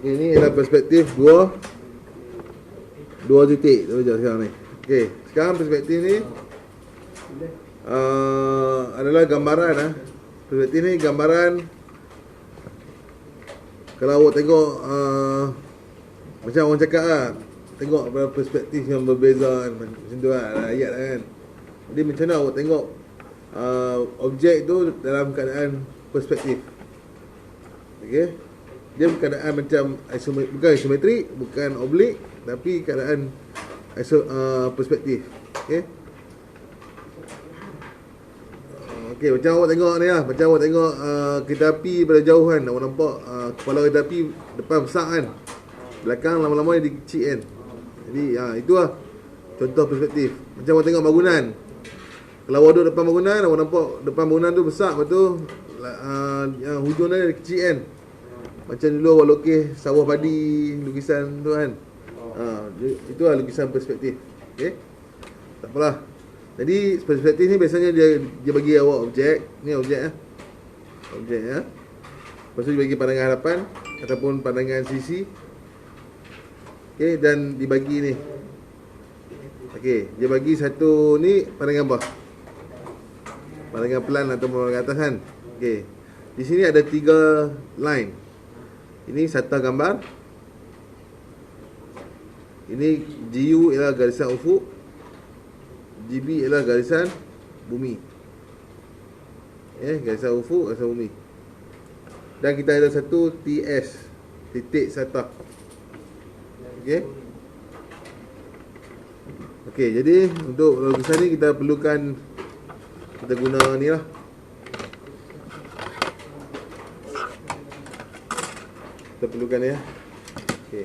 Ini adalah perspektif dua titik. Kita baca sekarang ni. Okey, sekarang perspektif ni adalah gambaran perspektif ni gambaran. Kalau awak tengok macam orang cakap tengok perspektif yang berbeza kan, macam tu ayat kan. Jadi macam mana awak tengok objek tu dalam keadaan perspektif. Okey, dia keadaan macam bukan isometrik, bukan oblik, tapi keadaan perspektif. Okey. Okey, macam awak tengok ni macam awak tengok kereta api pada jauh kan, awak nampak kepala kereta api depan besar kan, belakang lama-lama dia kecil kan. Jadi itulah contoh perspektif. Macam awak tengok bangunan, kalau awak duduk depan bangunan, awak nampak depan bangunan tu besar, lepas tu yang hujung dia kecil kan. Macam dulu awak lukis sawah padi, lukisan tu kan. Itulah lukisan perspektif. Okey, tak apalah. Jadi perspektif ni biasanya dia bagi awak objek. Ni objek objek Lepas tu dia bagi pandangan hadapan ataupun pandangan sisi. Okey, dan dibagi ni. Okey, dia bagi satu ni pandangan bawah, pandangan pelan atau pandangan atas kan. Okey, di sini ada 3 line. Ini sata gambar. Ini GU ialah garisan ufuk, GB ialah garisan bumi. Garisan ufuk, garisan bumi. Dan kita ada satu TS, titik sata. Okey. Okey, jadi untuk lukisan ni kita perlukan, kita guna ni lah. Kita perlukan ni Okey.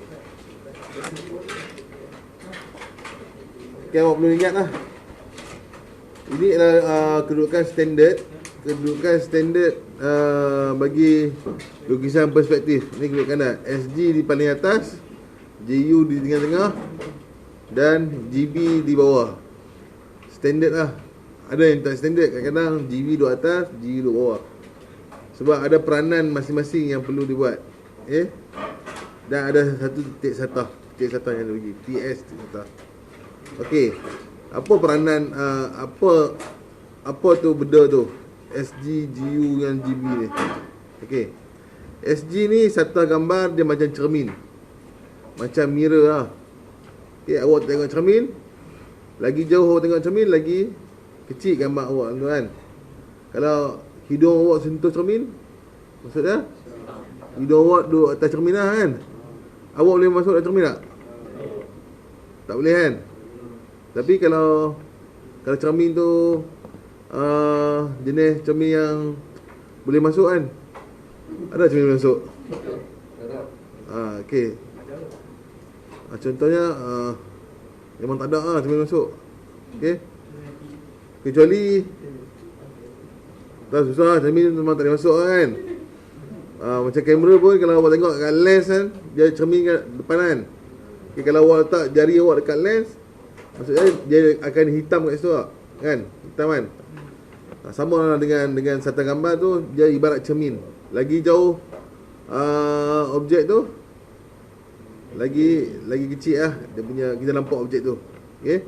Okey, awak perlu ingat lah. Ini adalah kedudukan standard. Kedudukan standard bagi lukisan perspektif. Ini kedudukan dah. SG di paling atas, GU di tengah-tengah, dan GB di bawah. Standard lah. Ada yang tak standard. Kadang-kadang GB duduk atas, GU duduk bawah. Sebab ada peranan masing-masing yang perlu dibuat. Dan ada satu titik sata. Titik sata yang dia bagi, TS titik sata. Okey, apa peranan apa tu benda tu, SG, GU dengan GB ni. Okey, SG ni sata gambar dia macam cermin, macam mirror lah. Okey, awak tengok cermin, lagi jauh awak tengok cermin, lagi kecil gambar awak tu kan. Kalau hidung awak sentuh cermin, maksudnya hidung awak duduk atas cermin lah kan. Awak boleh masuk dalam cermin tak? Tak boleh kan? Tapi kalau cermin tu jenis cermin yang boleh masuk kan? Ada cermin boleh masuk? Okey. Contohnya memang tak ada cermin masuk. Okey. Kecuali tak susah, cermin memang tak boleh masuk kan. Macam kamera pun kalau awak tengok kat lens kan, dia cermin kat depan kan. Okay, kalau awak letak jari awak dekat lens, maksudnya dia akan hitam kat situ kan, hitam kan. Sama lah dengan sata gambar tu, dia ibarat cermin. Lagi jauh objek tu, lagi kecil lah dia punya, kita nampak objek tu. Okey.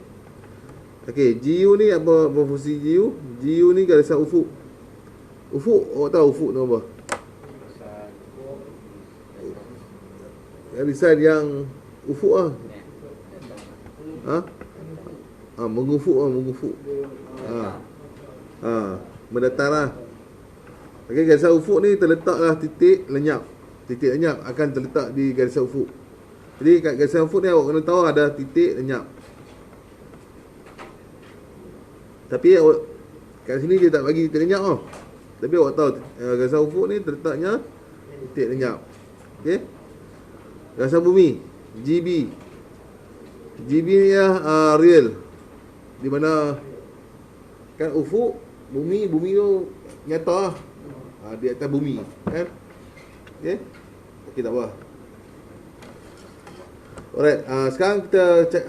Okey, GU ni apa fungsi GU? GU ni garisan ufuk. Ufuk, awak tahu ufuk tu apa? Garisan yang ufuk lah. Mengufuk. Mendatar lah. Okey, garisan ufuk ni terletaklah titik lenyap. Titik lenyap akan terletak di garisan ufuk. Jadi kat garisan ufuk ni awak kena tahu ada titik lenyap. Tapi awak kat sini dia tak bagi titik lenyap tau. Tapi awak tahu garisan ufuk ni terletaknya titik lenyap. Okey. Garisan bumi, GB. GB ni real. Di mana kan ufuk, bumi tu nyata lah. Di atas bumi kan. Okey. Okey, tak apa. Alright, sekarang kita check,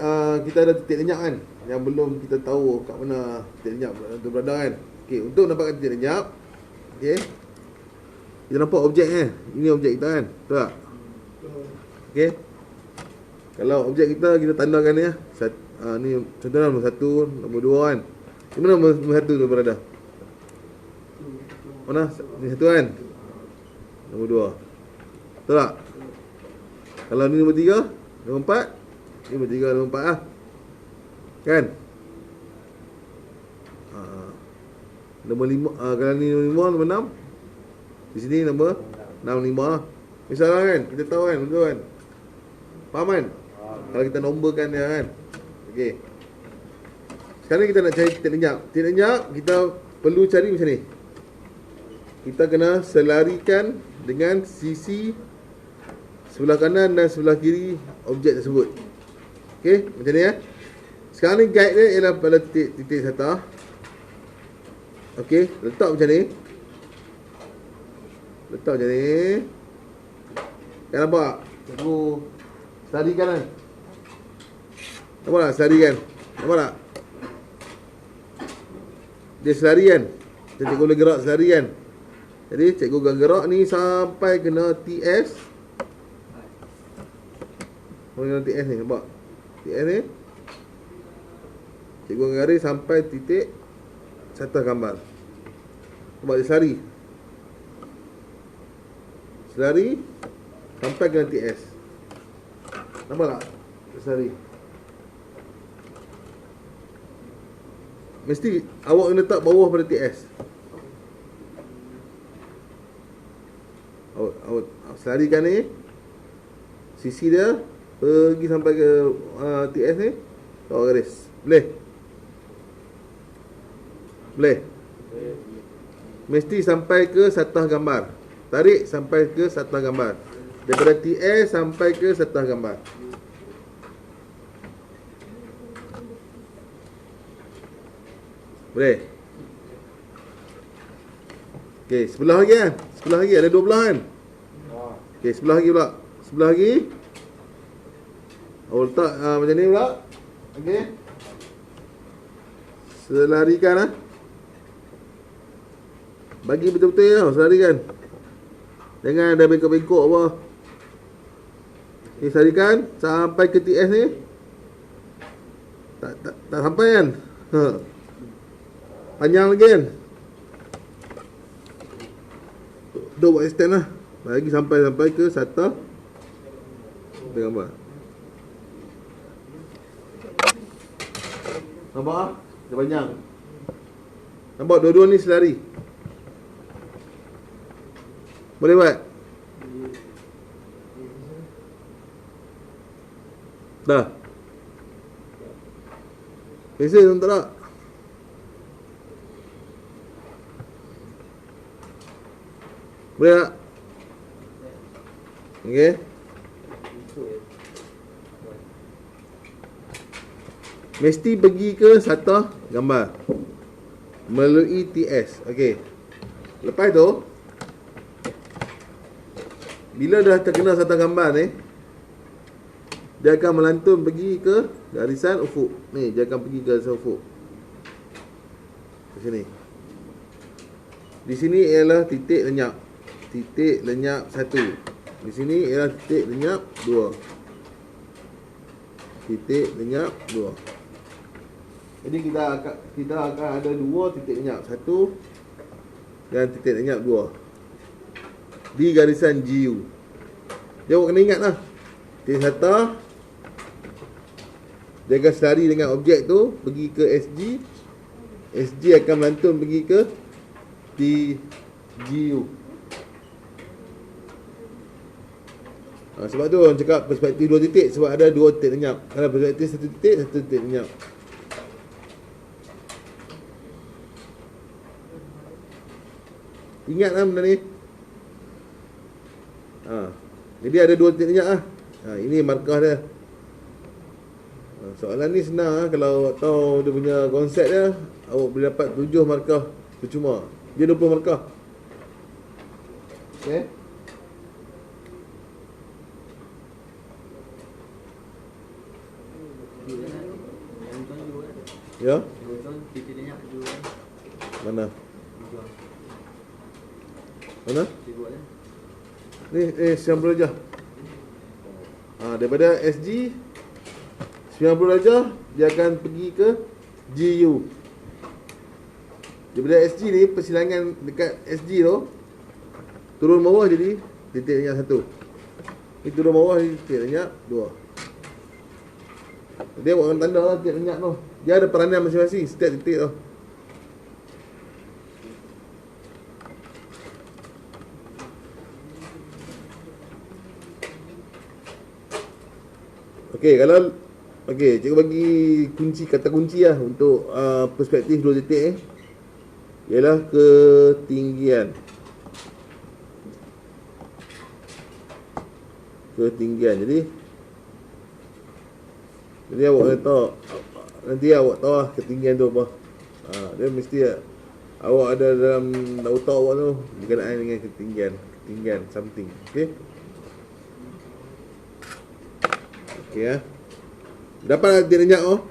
kita ada titik lenyap kan, yang belum kita tahu kat mana titik lenyap tu berada kan. Okey, untuk dapatkan titik lenyap, okey, kita nampak objek Ini objek kita kan, betul tak? Okey. Kalau objek kita tandakan ni ni contohnya nombor 1, nombor 2 kan. Di mana nombor 1 tu berada? Mana? Ni 1 kan? Nombor 2. Betul tak? Kalau ni nombor 3, nombor 4, ni nombor 3, nombor 4 lah. Kan? Nombor 5, kalau ni nombor 5, nombor 6. Di sini nombor 65 lah. Misalnya kan, kita tahu kan, betul kan? Faham kan? Kalau kita nomborkan dia kan. Okey. Sekarang kita nak cari titik lenyap. Titik lenyap kita perlu cari macam ni. Kita kena selarikan dengan sisi sebelah kanan dan sebelah kiri objek tersebut. Okey, macam ni ya. Sekarang ni guide dia ialah pada titik satu. Okey, letak macam ni. Letak macam ni. Kan nampak? Cikgu selarikan kan? Nampak tak selarikan? Nampak tak? Dia selari kan? Cikgu boleh gerak selari kan? Jadi cikgu akan gerak ni sampai kena TS. Kena TS ni, nampak? TS ni cikgu akan garis sampai titik satu gambar. Nampak dia selari. Selari sampai kena TS. Nampak tak? Dia selari. Mesti awak kena letak bawah pada TS. Awak selarikan ni, sisi dia pergi sampai ke TS ni, awak garis. Boleh? Boleh? Mesti sampai ke satah gambar. Tarik sampai ke satah gambar. Daripada TS sampai ke satah gambar. Boleh? Okey, sebelah lagi kan? Sebelah lagi ada dua belah kan? Okey, sebelah lagi pula. Sebelah lagi. Awak letak macam ni pula. Okey. Selarikan lah. Bagi betul-betul ya, selarikan. Jangan ada bengkok-bengkok apa. Okey, selarikan sampai ke TS ni. Tak sampai kan? Panjang lagi kan? Dah buat extend lah. Lagi sampai ke satu gambar. Nampak lah? Dia panjang. Nampak dua-dua ni selari. Boleh buat? Dah? Pensel tuan tak? Boleh tak? Okey. Mesti pergi ke satu gambar melalui TS. Okey. Lepas tu, bila dah terkena satu gambar ni, dia akan melantun pergi ke garisan ufuk. Ni, dia akan pergi ke garisan ufuk. Di sini. Di sini ialah titik lenyap. Titik lenyap 1. Di sini ialah titik lenyap 2. Titik lenyap 2. Jadi kita akan ada 2 titik lenyap. 1 dan titik lenyap 2 di garisan GU. Dia awak kena ingat lah. Titik 1 dia akan selari dengan objek tu pergi ke SG. SG akan melantun pergi ke TGU. Sebab tu orang cakap perspektif 2 titik, sebab ada 2 titik lenyap. Kalau perspektif 1 titik, 1 titik lenyap. Ingatlah benda ni. Jadi ada 2 titik lenyap lah. Ini markah dia. Soalan ni senang lah. Kalau awak tahu dia punya konsep dia, awak boleh dapat 7 markah percuma. Dia 20 markah. Okay. Ya. Mana? Mana? Ni sambal aja. Daripada SG 90 darjah, dia akan pergi ke GU. Daripada SG ni, persilangan dekat SG tu turun bawah jadi titik minyak 1. Ni turun bawah jadi titik minyak 2. Dia buatkan tanda lah titik minyak tu. Dia ada peranan masing-masing setiap titik tu. Okey, kalau cikgu bagi kata kunci lah untuk perspektif 2 titik ialah ketinggian. Jadi awak kena tahu, nanti awak tahu lah ketinggian tu apa. Dia mesti awak ada dalam otak awak tu berkenaan dengan ketinggian something. Okey ya. Dapat titik renyak tu.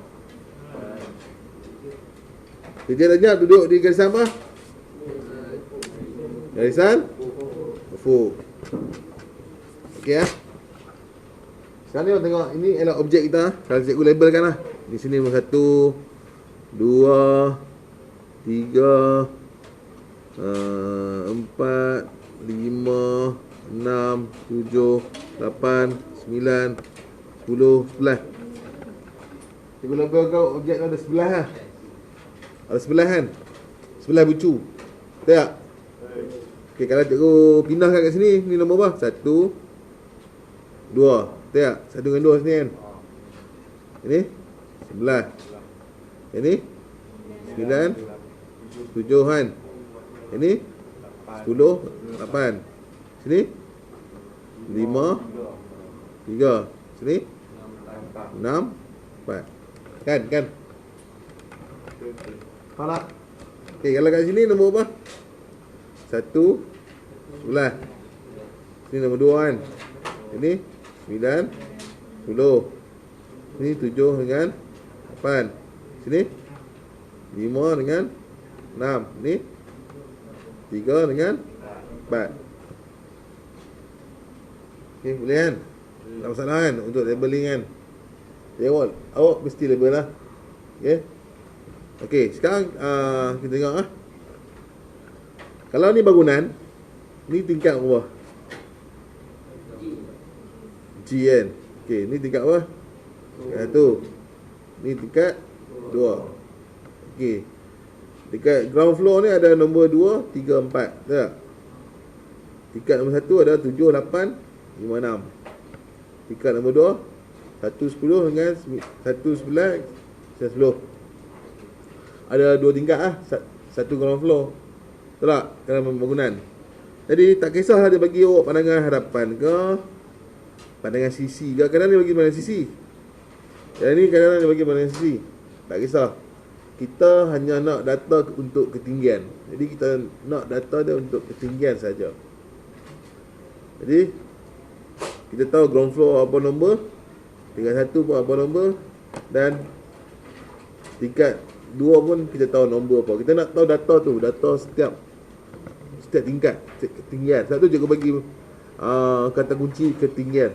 Titik renyak duduk di garisan apa? Garisan ufuk. Okey ya. Sekarang ni tengok, ini ialah objek kita. Kalau cikgu labelkan lah. Di sini nombor 1, 2, 3, 4, 5, 6, 7, 8, 9, 10, 11. Cikgu label kau objek tu ada 11 lah. Ada 11 kan? 11 bucu. Betul tak? Okey, kalau cikgu pindahkan kat sini, ni nombor apa? 1, 2. Betul tak? 1 dengan 2 sini kan? Ini 11. Ini 9, 7 kan? Ini 10, 8. Sini 5, 3. Sini 6, 4. Kan? Faham tak? Okey, kalau kat sini nombor apa? 1, 11. Sini nombor 2 kan? Ini 9, 10. Sini 7 dengan 8. Sini 5 dengan 6. Ni 3 dengan 4. Okey, boleh kan? Tak masalah kan untuk labeling kan? Jadi awak mesti label lah. Okey, sekarang kita tengok lah. Kalau ni bangunan, ni tingkat apa? G kan? Okey, ni tingkat apa? Tingkat 1. Ni tingkat 2. Okey. Dekat ground floor ni ada nombor 2, 3, 4. Betul tak? Tingkat nombor 1 ada 7, 8, 5, 6. Tingkat nombor 2 1, 10 dengan 1, 11, 10. Ada 2 tingkat lah. 1 ground floor. Betul tak? Dalam bangunan. Jadi tak kisahlah dia bagi awak pandangan hadapan ke, pandangan sisi ke. Kadang-kadang dia bagi pandangan sisi. Yang ni kadang-kadang dia bagi pandangan sisi. Tak kisah. Kita hanya nak data untuk ketinggian. Jadi kita nak data dia untuk ketinggian saja. Jadi kita tahu ground floor apa nombor, tingkat 1 pun apa nombor, dan tingkat 2 pun kita tahu nombor apa. Kita nak tahu data tu, data setiap tingkat, ketinggian. Sebab tu cikgu bagi kata kunci ketinggian.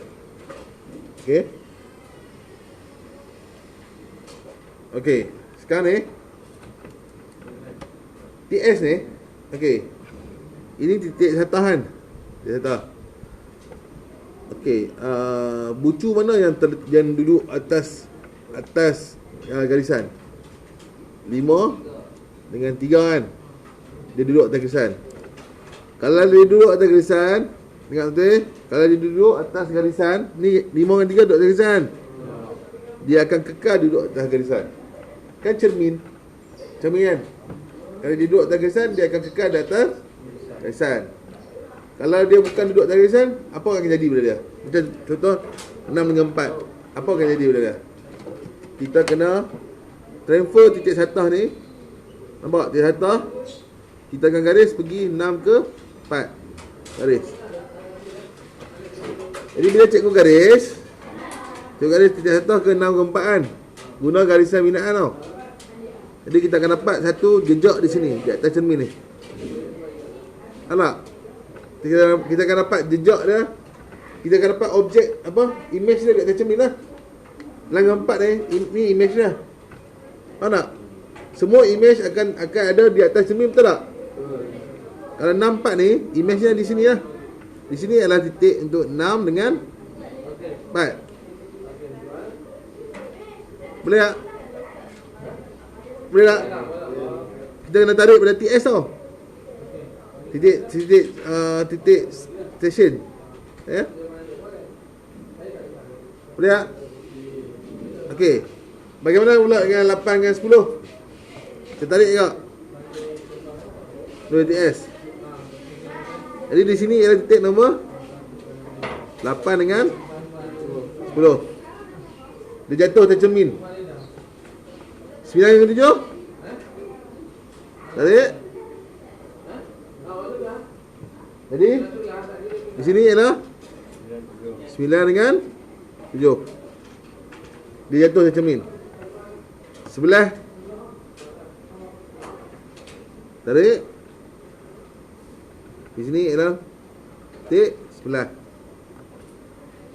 Okey, sekarang ni TS ni, okey, ini titik satahan. Titik satah. Okey, bucu mana yang duduk atas garisan? 5 dengan 3 kan? Dia duduk atas garisan. Kalau dia duduk atas garisan, ingat betul? Kalau dia duduk atas garisan, ni 5 dengan 3 duduk atas garisan. Dia akan kekal duduk atas garisan. Kan cermin kan? Kalau dia duduk atas garisan, dia akan kekal di atas garisan. Kalau dia bukan duduk atas garisan, apa akan jadi pada dia? Macam contoh 6 dengan 4. Apa akan jadi pada dia? Kita kena transfer titik satah ni. Nampak titik satah? Kita akan garis pergi 6 ke 4. Garis. Jadi bila cikgu garis titik satah ke 6 ke 4 kan? Guna garisan binaan tau. Jadi kita akan dapat satu jejak di sini, di atas cermin ni. Nampak? Kita akan dapat jejak dia kita akan dapat objek apa? Image dia di atas cermin lah. Langkah 4 ni, ni image dia. Faham tak? Semua image akan ada di atas cermin, betul tak? Kalau 6, 4 ni, image dia di sini lah. Di sini adalah titik untuk 6 dengan 4. Boleh tak? Boleh tak? Kita kena tarik pada TS tau. Titik station. Ya? Boleh tak? Okey. Bagaimana pula dengan 8 dengan 10? Kita tarik juga. 2 TS. Jadi di sini ialah titik nombor 8 dengan 10. Dia jatuh atas cermin. 9 dengan 7. Tarik. Jadi di sini ialah 9 dengan 7. Dia jatuh atas cermin. Sebelah. Tarik. Di sini ialah titik sebelah.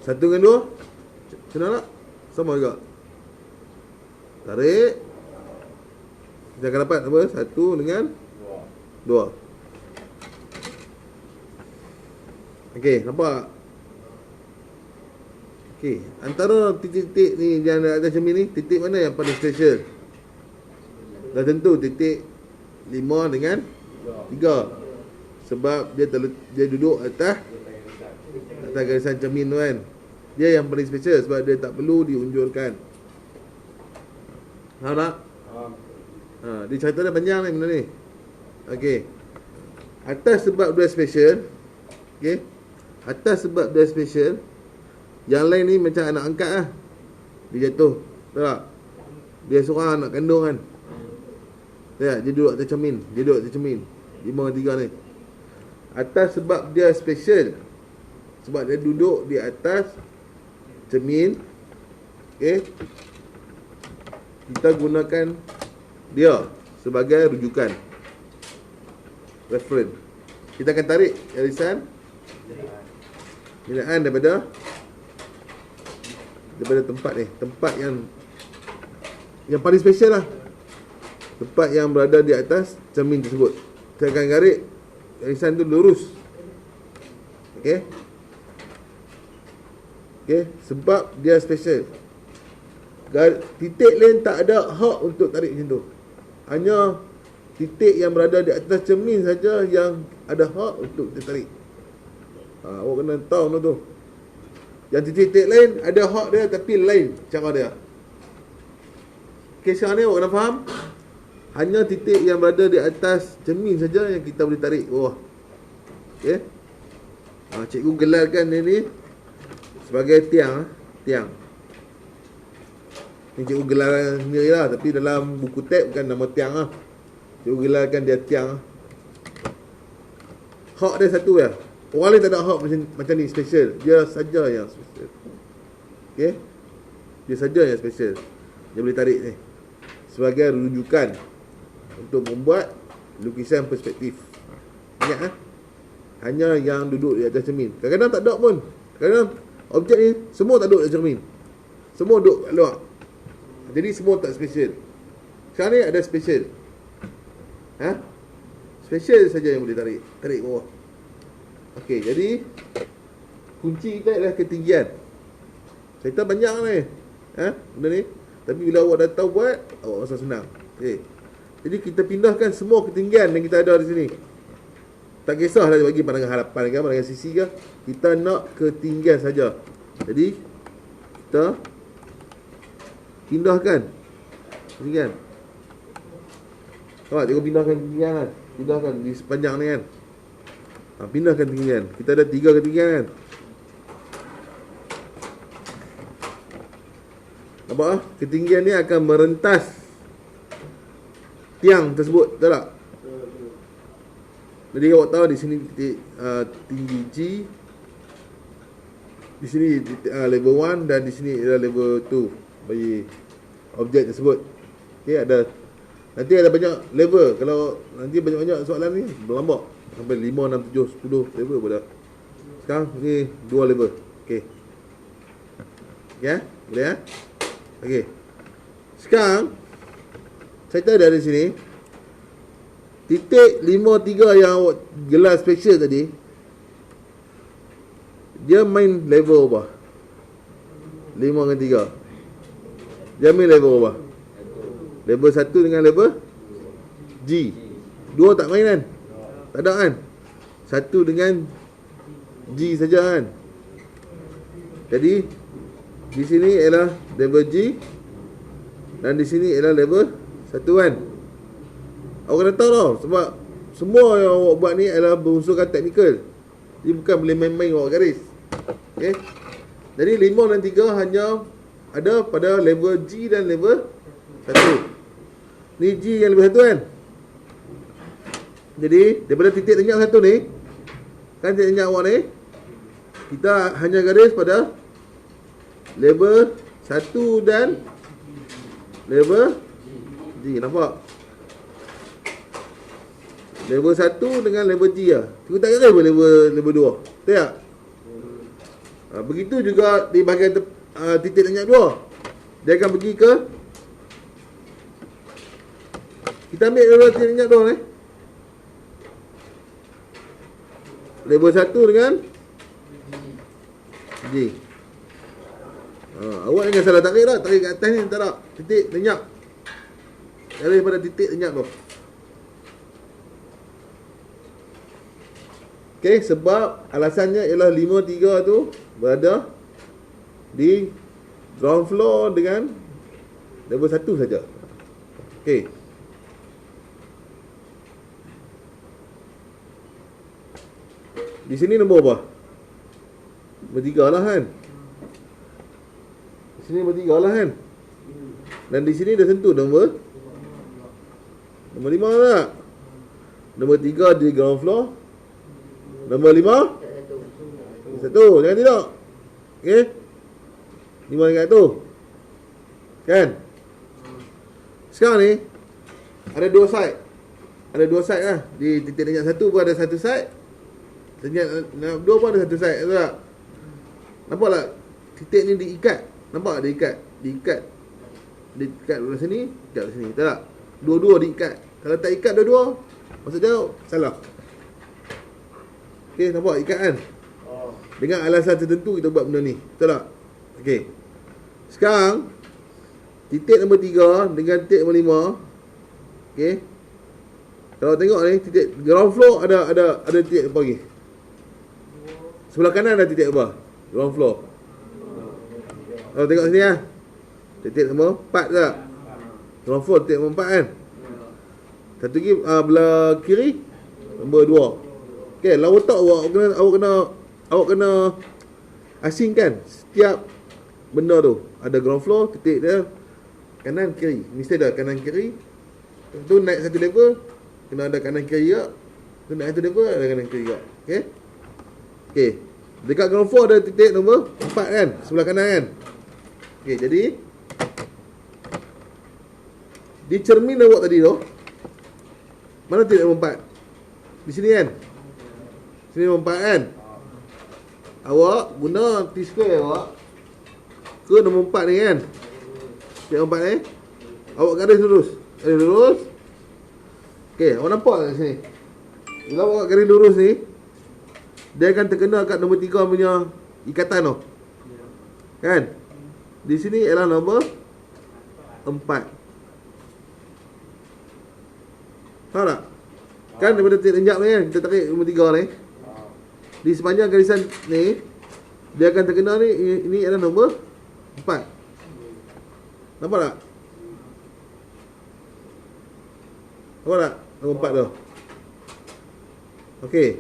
1 dengan 2. Macam mana? Sama juga. Tarik. Kita akan dapat apa? 1 dengan 2. Okey, nampak? Okey, antara titik-titik ni yang ada atas cermin ni, titik mana yang paling special? Dah tentu titik 5 dengan 3. Sebab dia duduk atas garisan cermin tu kan. Dia yang paling special sebab dia tak perlu diunjurkan. Faham tak? Dia cerita dia panjang ni benda ni. Okey. Atas sebab dia special. Okey. Atas sebab dia special. Yang lain ni macam anak angkat lah. Dia jatuh. Tahu tak? Dia seorang anak kandung kan. Ya, dia duduk atas cermin. 5 dengan 3 ni. Atas sebab dia special. Sebab dia duduk di atas cermin. Okay. Kita gunakan dia sebagai rujukan, reference. Kita akan tarik garisan binaan daripada tempat ni. Tempat yang paling special lah. Tempat yang berada di atas cermin tersebut. Kita akan garik garisan tu lurus. Okey. Okey, sebab dia special. Titik lain tak ada hak untuk tarik macam tu. Hanya titik yang berada di atas cermin saja yang ada hak untuk ditarik. Awak kena tahu tu. Yang titik-titik lain ada hak dia tapi lain cara dia. Okey, sekarang ni awak kena faham. Hanya titik yang berada di atas cermin saja yang kita boleh tarik bawah. Okey. Cikgu gelarkan dia ni sebagai tiang. Ni cikgu gelar sendiri lah. Tapi dalam buku tab bukan nama tiang lah. Cikgu gelarkan dia tiang. Hak dia satu ya. Orang lain tak ada hak macam ni special. Dia saja yang special. Okay. Dia saja yang special. Dia boleh tarik ni sebagai rujukan untuk membuat lukisan perspektif. Ingat hanya yang duduk di atas cermin. Kadang-kadang tak ada pun. Kadang-kadang objek ni semua tak duduk di atas cermin. Semua duduk kat luar. Jadi semua tak special. Sekarang ni ada special. Special saja yang boleh tarik bawah. Okey, jadi kunci kita adalah ketinggian. Cerita banyak ni. Benda ni. Tapi bila awak dah tahu buat, awak rasa senang. Okey. Jadi kita pindahkan semua ketinggian yang kita ada di sini. Tak kisahlah bagi pandangan harapan ke, pandangan sisi ke. Kita nak ketinggian saja. Jadi kita pindahkan ketinggian. Awak tengok pindahkan ketinggian kan. Pindahkan di sepanjang ni kan. Pindahkan ketinggian. Kita ada 3 ketinggian kan. Nampak? Ketinggian ni akan merentas tiang tersebut. Betul tak? Jadi awak tahu di sini titik tinggi G. Di sini level 1 dan di sini adalah level 2 bagi objek tersebut. Okey, ada nanti ada banyak level. Kalau nanti banyak-banyak soalan ni berlambak sampai 5, 6, 7, 10 level pun dah. Sekarang ni 2 level. Okey. Ya, boleh ya? Okey. Sekarang saya tahu dari sini titik 53 yang awak gelar special tadi, dia main level apa? 5 dengan 3. Dia main level apa? Level 1 dengan level G. 2 tak main kan? Tak ada kan? 1 dengan G saja kan? Jadi di sini ialah level G dan di sini ialah level 1 kan? Awak kena tahu tau, sebab semua yang awak buat ni adalah berunsurkan teknikal. Dia bukan boleh main-main awak garis. Okay? Jadi 5 dan 3 hanya ada pada level G dan level 1. Ni G yang level 1 kan? Jadi daripada titik lenyap 1 ni, kan titik lenyap awak ni, kita hanya garis pada level 1 dan level G. Nampak? Level 1 dengan level G lah. Kita tak garis pun level 2. Betul tak? Begitu juga di bahagian titik lenyap 2. Dia akan pergi ke, kita ambil level titik lenyap 2 ni, level 1 dengan G. Awak jangan salah tarik lah. Tarik kat atas ni tak tak. Titik lenyap. Daripada titik lenyap tu. Okey, sebab alasannya ialah 53 tu berada di ground floor dengan level 1 saja. Okey. Di sini nombor apa? Nombor 3 lah kan? Di sini nombor 3 lah kan? Dan di sini dah sentuh nombor 5 tak? Nombor 3 di ground floor. Nombor 5 1. Jangan tidak. Okey. 5 dengan 1. Kan? Sekarang ni ada 2 side. Ada 2 side lah. Di titik lenyap 1 pun ada 1 side. Lenyap 2 pun ada 1 side. Tahu tak? Nampak tak? Titik ni diikat. Nampak tak diikat? Diikat. Diikat dari sini, ikat dari sini. Tahu tak? Dua-dua diikat. Kalau tak ikat dua-dua, maksudnya salah. Okey, nampak ikat kan? Dengan alasan tertentu kita buat benda ni. Betul tak? Okey. Sekarang titik nombor 3 dengan titik nombor 5. Okey. Kalau tengok ni titik ground floor ada titik apa lagi? Sebelah kanan ada titik apa? Ground floor. Kalau tengok sini ah. Titik nombor 4 tak? Ground floor titik nombor 4 kan? Satu lagi belah kiri nombor 2. Okey, lawa tak awak kena asingkan setiap benda tu. Ada ground floor, titik dia kanan kiri. Mesti ada kanan kiri. Tu naik satu level kena ada kanan kiri juga. Tu naik satu level ada kanan kiri juga. Okey. Okey. Dekat ground floor ada titik nombor 4 kan, sebelah kanan kan. Okey, jadi di cermin awak tadi tu, mana titik nombor 4? Di sini kan? Sini nombor 4 kan? Awak guna T-square awak ke nombor 4 ni kan? Titik nombor 4 ni, awak garis lurus. Garis lurus. Okey, awak nampak tak sini? Bila awak garis lurus ni, dia akan terkena kat nombor 3 punya ikatan tu. Kan? Di sini ialah nombor 4. Faham tak? Kan daripada titik lenyap ni kan, kita tarik nombor 3 ni. Di sepanjang garisan ni, dia akan terkena ni, ini adalah nombor 4. Nampak tak? Nampak tak? Nombor 4 tu. Okey.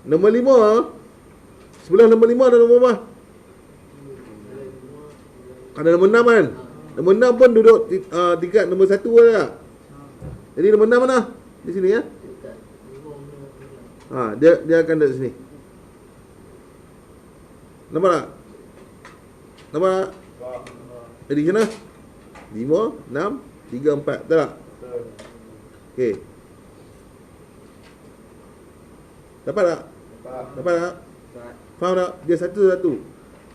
Nombor 5, sebelah nombor 5 ada nombor apa? Ada nombor 6 kan? Nombor 6 pun duduk tingkat nombor 1 lah. Jadi nombor 6 mana? Di sini ya. Dia akan duduk sini. Nampak tak? Nampak tak? Jadi sana 5, 6, 3, 4. Betul tak? Okey. Dapat tak? Dapat tak? Faham tak? Dia satu-satu.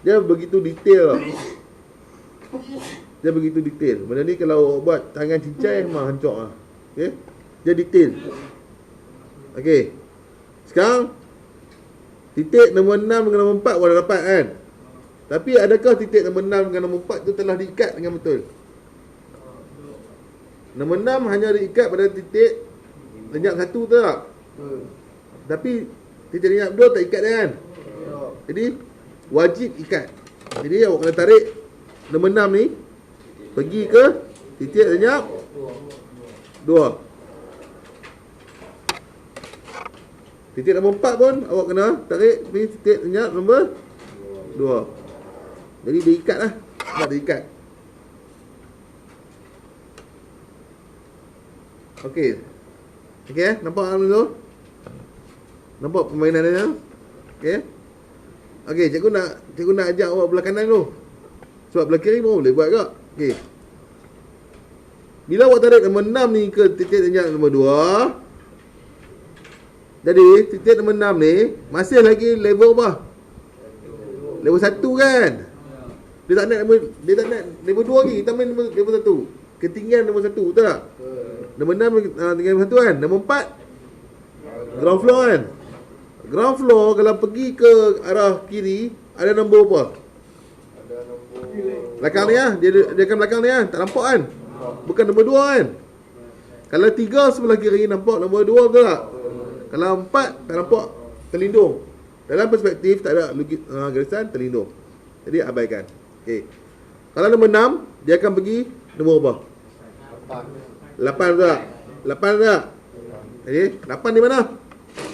Dia begitu detail tau. Dia begitu detail. Benda ni kalau awak buat tangan cincai memang hancur lah. Okay? Dia detail. Okay. Sekarang titik nombor 6 dengan nombor 4 awak dah dapat kan? Tapi adakah titik nombor 6 dengan nombor 4 tu telah diikat dengan betul? Nombor 6 hanya diikat pada titik lenyap 1 tu tak? Tapi titik lenyap 2 tak ikat dia kan? Jadi wajib ikat. Jadi awak kena tarik nombor 6 ni pergi ke titik lenyap 2. Titik nombor 4 pun awak kena tarik pergi titik lenyap nombor 2. Jadi dia ikat lah. Sebab dia ikat. Okey. Okey nampak tu? Nampak permainan dia? Okey. Okey, cikgu nak ajak awak belah kanan tu. Sebab belah kiri pun boleh buat ke? Okey. Bila awak tarik nombor 6 ni ke titik lenyap nombor 2, jadi titik nombor 6 ni masih lagi level apa? Level 1 kan? Dia tak nak level 2 lagi, kita main level 1. Ketinggian nombor 1, betul tak? Nombor 6 tinggal 1 kan? Nombor 4 ground floor kan? Ground floor kalau pergi ke arah kiri ada nombor apa? Ada nombor belakang ni lah. Dia akan belakang ni lah. Tak nampak kan? Bukan nombor 2 kan? Kalau 3 sebelah kiri nampak nombor 2, betul tak? Kalau 4 tak nampak, terlindung. Dalam perspektif tak ada garisan, terlindung. Jadi abaikan. Okey. Kalau nombor 6 dia akan pergi nombor apa? 8, betul tak? 8 betul tak? Jadi 8 di mana?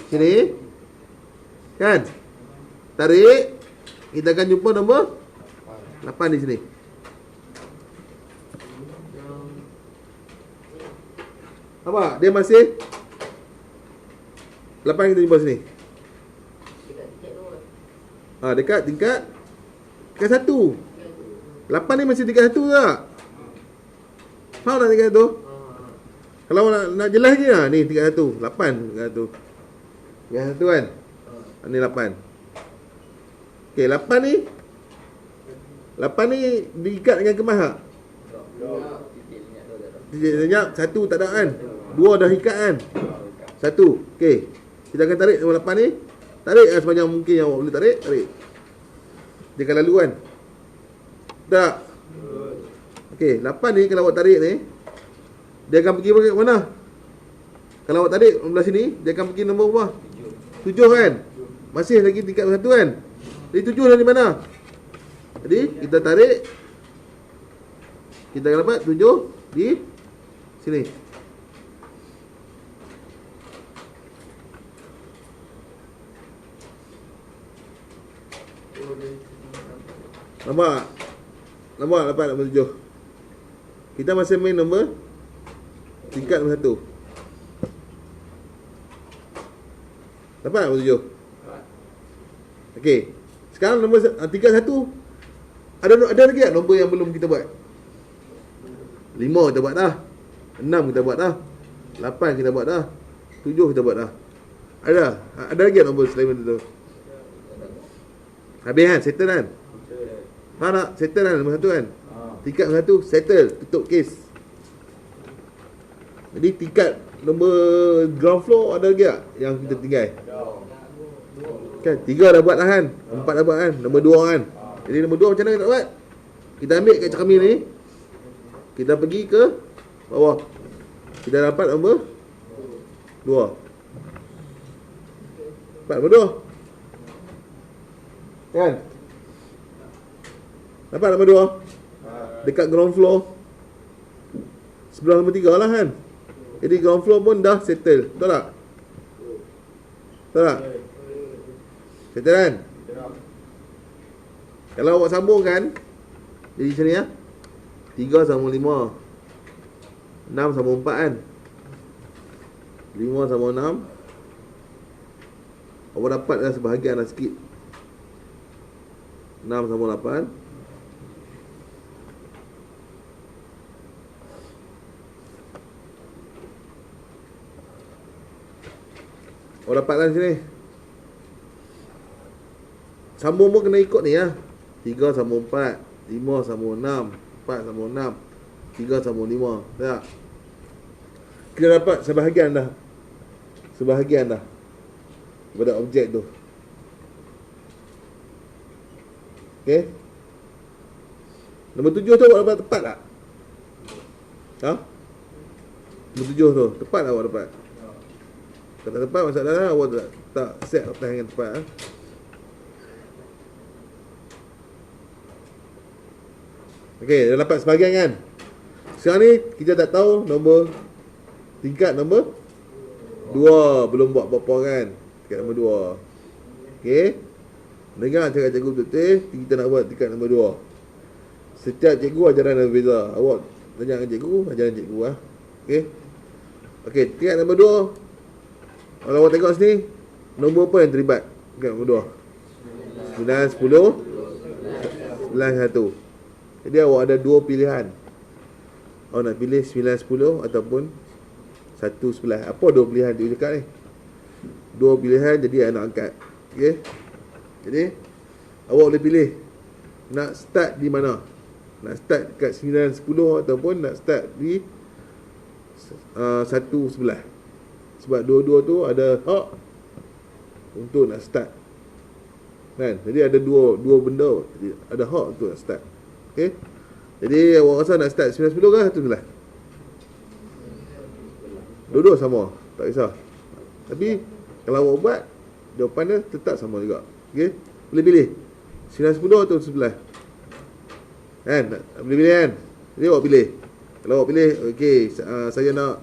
Sini. Kan? Tarik. Kita akan jumpa nombor 8 di sini. Apa? Dia masih 8 kita jumpa sini. Dekat tingkat 1. 8 ni masih tingkat 1 tak? Faham tak tingkat 1? Kalau nak jelas lagi lah, ni tingkat 1. 8 tingkat 1. Tingkat 1 kan? Ni 8. Okey, 8 ni diikat dengan kemas tak? Titik lenyap 1 tak ada kan? 2 dah ikat kan? 1. Okey. Kita akan tarik nombor 8 ni. Tarik sepanjang mungkin yang awak boleh tarik. Dia akan lalu kan? Tak? Okey, 8 ni kalau awak tarik ni, dia akan pergi ke mana? Kalau awak tarik belah sini, dia akan pergi nombor apa? 7 kan? Masih lagi tingkat 1 kan? Jadi 7 dah di mana? Jadi kita tarik, kita akan dapat 7 di sini. Nampak? Nampak dapat nombor 7. Kita masih main nombor tingkat nombor 1. Dapat nombor 7? Okey. Sekarang nombor tingkat 1 ada lagi tak nombor yang belum kita buat? 5 kita buat dah. 6 kita buat dah. 8 kita buat dah. 7 kita buat dah. Ada lagi tak nombor selain itu? Habis kan? Settle kan? Faham tak? Settle kan nombor 1 kan? Tingkat nombor 1 settle, tutup case. Jadi tingkat nombor ground floor ada lagi tak yang kita tinggal? Kan 3 dah buat dah kan? 4 dah buat kan? Nombor 2 kan? Jadi nombor 2 macam mana kita buat? Kita ambil kat cermin ni, kita pergi ke bawah. Kita dapat nombor 2. Dapat nombor 2 kan? Dapat nombor 2 dekat ground floor sebelah nombor 3 lah kan? Jadi ground floor pun dah settle. Betul tak? Betul tak? Settle kan? Kalau awak sambungkan, jadi macam ni ya. 3 sama 5, 6 sama 4 kan? 5 sama 6, awak dapat dah sebahagian dah sikit. 6 sama 8, awak dapat kan sini. Sambung pun kena ikut ni lah. 3 sambung 4, 5 sambung 6, 4 sambung 6, 3 sambung 5. Tak? Kita dapat sebahagian dah. Sebahagian dah pada objek tu. Okay. Nombor 7 tu awak dapat tepat tak? Ha? Nombor 7 tu tepat tak awak dapat? Kalau tak tepat, masalah awak tak set otak dengan tepat. Ha? Okey, dah dapat sebahagian kan? Sekarang ni kita tak tahu nombor tingkat nombor 2. Belum buat apa-apa kan? Tingkat nombor 2. Okey. Dengar cakap cikgu betul-betul. Kita nak buat tingkat nombor 2. Setiap cikgu ajaran ada berbeza. Awak tanya dengan cikgu, ajaran cikgu lah. Okey. Okey, tingkat nombor 2. Kalau awak tengok sini, nombor apa yang terlibat? Tingkat nombor 2. 9, 10, 9, 1. Jadi awak ada 2 pilihan. Awak nak pilih 9, 10 ataupun 1, 11. Apa 2 pilihan tu cakap ni? 2 pilihan jadi anak angkat. Okey. Jadi awak boleh pilih nak start di mana. Nak start dekat 9, 10 ataupun nak start di 1, 11. Sebab dua-dua tu ada hak untuk nak start. Kan? Jadi ada dua benda. Jadi ada hak untuk nak start. Okey. Jadi awak rasa nak start 9, 10 ke 1, 11? Dua-dua sama, tak kisah. Tapi kalau awak buat, jawapan dia tetap sama juga. Okey. Boleh pilih 9, 10 atau 11. Kan? Boleh pilih kan? Jadi awak pilih. Kalau awak pilih, okey, saya nak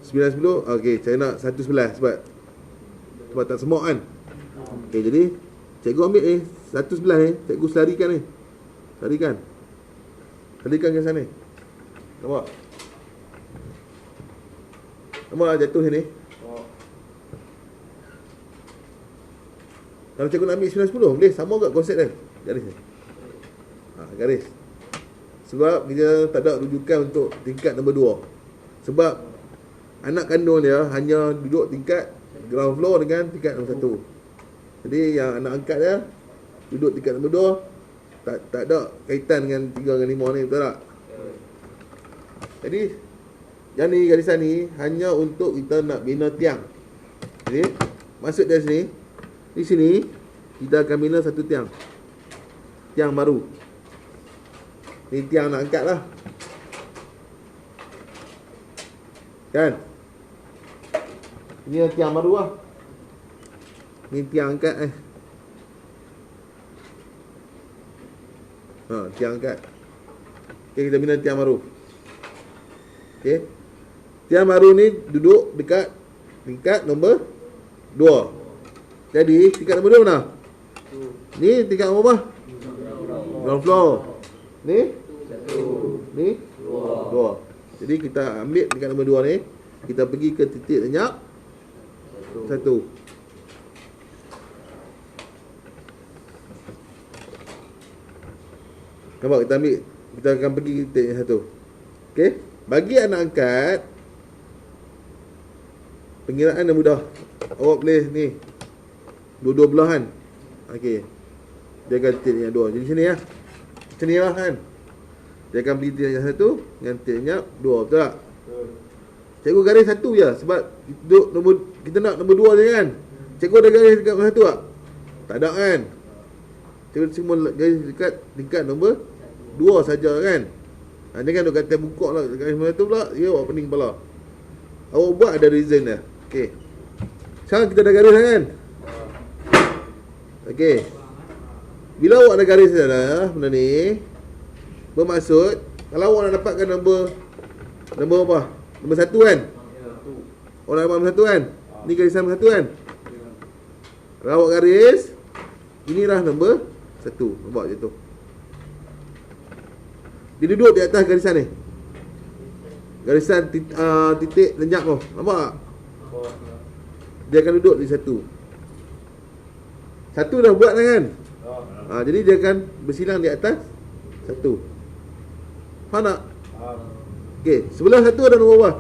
9, 10. Okey, saya nak 1, 11 sebab tak semua kan. Okey, jadi cikgu ambil ni 1, 11 ni, cikgu selarikan ni. Selarikan ke sana. Nampak? Nampak jatuh sini. Kalau cikgu nak ambil 9, 10, boleh sama ke konsep dia? Garis ni. Garis. Sebab kita tak ada rujukan untuk tingkat nombor 2. Sebab anak kandung dia hanya duduk tingkat ground floor dengan tingkat nombor 1. Jadi yang anak angkat dia duduk tingkat nombor 2, tak ada kaitan dengan 3 dengan 5 ni, betul tak? Jadi yang ni, garisan ni hanya untuk kita nak bina tiang. Jadi maksud dari sini, di sini kita akan bina satu tiang baru. Ni tiang nak angkat lah, kan? Ini tiang baru lah. Ni tiang angkat tiang angkat. Okay, kita bina tiang baru. Okay, tiang baru ni duduk dekat tingkat nombor 2. Jadi tingkat nombor 2 mana? Ni tingkat nombor apa? Ground floor. Ni 2. Jadi kita ambil tingkat nombor 2 ni, kita pergi ke titik lenyap 1. Nampak, kita akan pergi ke titik 1. Okey, bagi anak angkat pengiraan yang mudah. Awak boleh ni dua-dua belahan. Okey, dia akan titik yang 2. Jadi sini lah, sini lah kan. Dia akan pergi titik yang 1 dengan titik yang 2, betul tak? Cikgu garis 1 je sebab kita nak nombor 2 je kan. Cikgu ada garis dekat nombor 1 tak? Tak ada kan. Cikgu cuma garis dekat tingkat nombor 2 saja kan. Jangan duk kata buka lah garis nombor 1 pula, ya awak pening kepala. Awak buat ada reason dia. Okey, sekarang kita dah garis kan. Okey, bila awak ada garis dah benda ni, bermaksud kalau awak nak dapatkan nombor apa? Nombor 1 kan? Awak nak dapat nombor 1 kan? Ni garisan nombor 1 kan? Kalau awak garis, inilah nombor 1. Nampak je tu. Dia duduk di atas garisan ni. Garisan titik lenyap tu. Nampak tak? Dia akan duduk di 1. 1 dah buat dah kan? Jadi dia akan bersilang di atas 1. Faham tak? Okey, sebelah 1 ada nombor apa?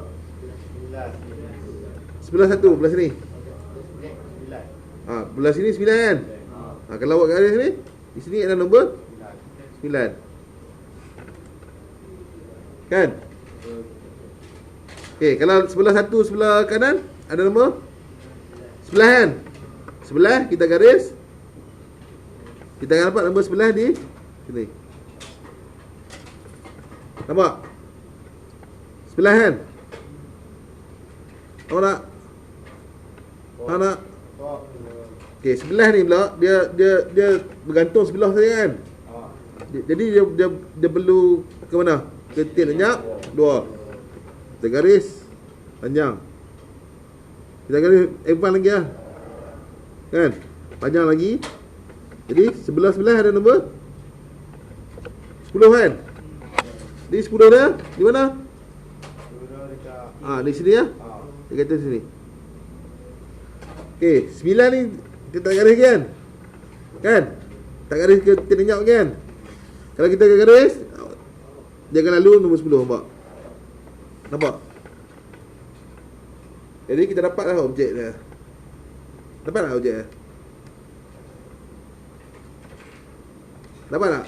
Sebelah 1, belah sini. Belah sini 9 kan? Kalau awak garis ni, di sini ada nombor 9. Kan? Okey, kalau sebelah satu sebelah kanan ada nombor 11 kan? Sebelah kita garis. Kita akan dapat nombor 11 di sini. Nampak? 11 kan? Nampak tak? Nampak tak? Okey, sebelah ni pula dia bergantung sebelah saja kan? Jadi dia perlu ke mana? Ke titik lenyap 2. Kita garis panjang. Kita garis advance lagi lah. Kan? Panjang lagi. Jadi sebelah-sebelah ada nombor 10 kan? Jadi 10 dia di mana? Di sini ya? Dia kata sini. Okey, 9 ni kita tak garis kan? Kan? Tak garis ke titik lenyap kan? Kalau kita garis, dia akan lalu nombor 10, nampak? Nampak? Jadi kita dapatlah objek dia. Dapat tak objek dia? Dapat tak?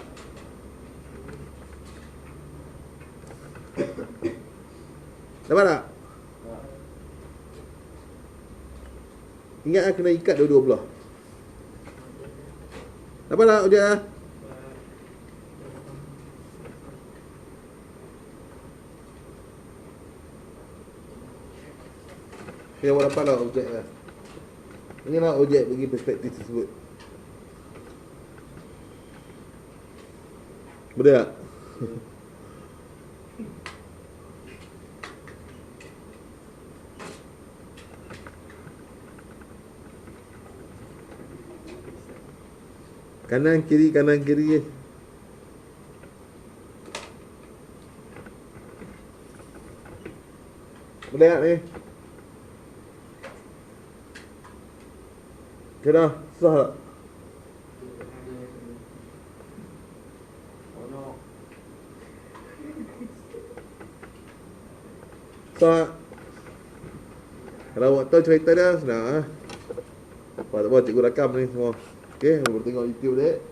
Dapat tak? Ingat kena ikat dua-dua belah. Dapat tak objek dia? Kita awak dapatlah objek dia. Inilah objek bagi perspektif tersebut. Boleh tak? Kanan kiri. Boleh tak ni? Kena susah tak? Susah. Kalau awak tahu cerita dia senang. Tak apa, cikgu rakam ni semua. Okey, boleh tengok YouTube dia.